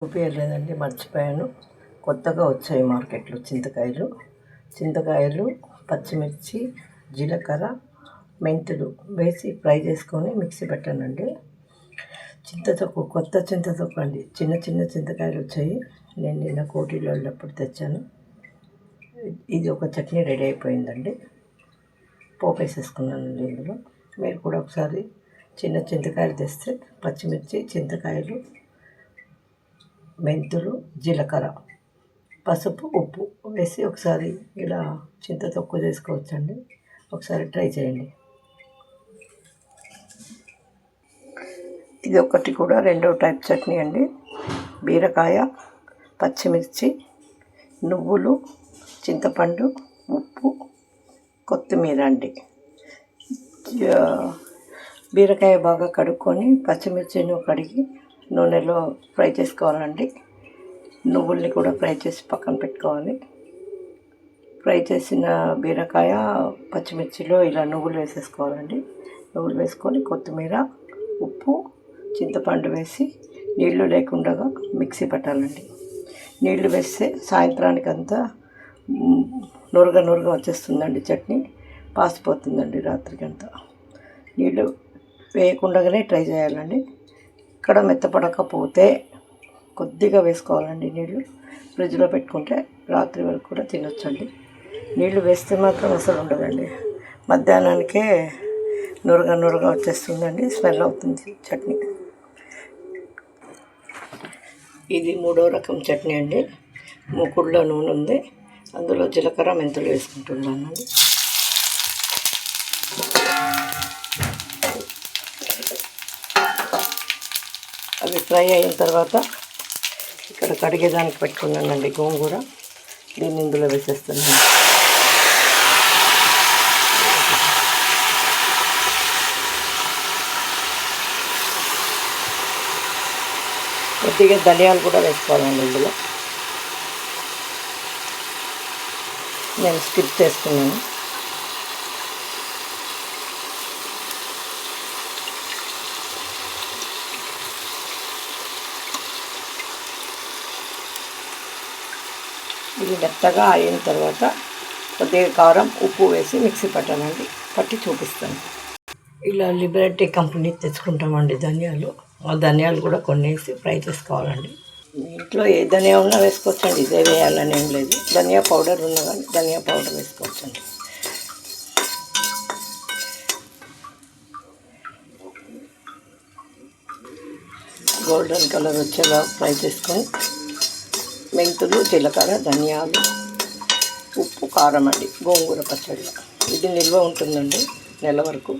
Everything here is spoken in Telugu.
చూపించలేదండి, మర్చిపోయాను. కొత్తగా వచ్చాయి మార్కెట్లో చింతకాయలు, పచ్చిమిర్చి, జీలకర్ర, మెంతులు వేసి ఫ్రై చేసుకొని మిక్సీ పెట్టానండి. కొత్త చింతతొక్కు అండి. చిన్న చిన్న చింతకాయలు వచ్చాయి. నేను నిన్న కోటిలో వెళ్ళినప్పుడు తెచ్చాను. ఇది ఒక చట్నీ రెడీ అయిపోయిందండి. పోపు వేసేసుకున్నానండి ఇందులో. మీరు కూడా ఒకసారి చిన్న చింతకాయలు తెస్తే పచ్చిమిర్చి, చింతకాయలు, మెంతులు, జీలకర్ర, పసుపు, ఉప్పు వేసి ఒకసారి ఇలా చింతతొక్కు చేసుకోవచ్చండి. ఒకసారి ట్రై చేయండి. ఇది ఒకటి కూడా రెండో టైప్ చట్నీ అండి. బీరకాయ, పచ్చిమిర్చి, నువ్వులు, చింతపండు, ఉప్పు, కొత్తిమీర అండి. బీరకాయ బాగా కడుక్కొని పచ్చిమిర్చిని కడిగి నూనెలో ఫ్రై చేసుకోవాలండి. నువ్వుల్ని కూడా ఫ్రై చేసి పక్కన పెట్టుకోవాలి. ఫ్రై చేసిన బీరకాయ, పచ్చిమిర్చిలో ఇలా నువ్వులు వేసేసుకోవాలండి. నువ్వులు వేసుకొని కొత్తిమీర, ఉప్పు, చింతపండు వేసి నీళ్లు లేకుండా మిక్సీ పట్టాలండి. నీళ్లు వేస్తే సాయంత్రానికి అంతా నురగ వచ్చేస్తుందండి. చట్నీ పాసిపోతుందండి రాత్రికి అంతా. నీళ్ళు వేయకుండానే ట్రై చేయాలండి. ఇక్కడ మెత్తపడకపోతే కొద్దిగా వేసుకోవాలండి నీళ్ళు. ఫ్రిడ్జ్లో పెట్టుకుంటే రాత్రి వరకు కూడా తినొచ్చండి. నీళ్ళు వేస్తే మాత్రం అసలు ఉండదండి. మధ్యాహ్నానికే నురగ వచ్చేస్తుందండి. స్మెల్ అవుతుంది చట్నీ. ఇది మూడో రకం చట్నీ అండి. మూకుడులో నూనె ఉంది. అందులో జీలకర్ర, మెంతులు వేసుకుంటున్నానండి. అవి ఫ్రై అయిన తర్వాత ఇక్కడ కడిగేదానికి పెట్టుకున్నానండి గోంగూర. దీన్ని ఇందులో వేసేస్తున్నాను. కొద్దిగా ధనియాలు కూడా వేసుకోవాలండి ఇందులో. నేను స్కిప్ చేసుకున్నాను. ఇది మెత్తగా అయిన తర్వాత కొద్దిగా కారం, ఉప్పు వేసి మిక్సీ పట్టి చూపిస్తాను. ఇలా లిబర్టీ కంపెనీ తెచ్చుకుంటామండి ధనియాలు. ఆ ధనియాలు కూడా కొన్ని వేసి ఫ్రై చేసుకోవాలండి. మీ ఇంట్లో ఏ ధనియా ఉన్నా వేసుకోవచ్చండి. ఇదే వేయాలని ఏం లేదు. ధనియా పౌడర్ ఉన్నా కానీ ధనియా పౌడర్ వేసుకోవచ్చండి. గోల్డెన్ కలర్ వచ్చేలా ఫ్రై చేసుకొని మెంతులు, జీలకర్ర, ధనియాలు, ఉప్పు, కారం అండి. గోంగూర పచ్చడి ఇది నిల్వ ఉంటుందండి నెల వరకు.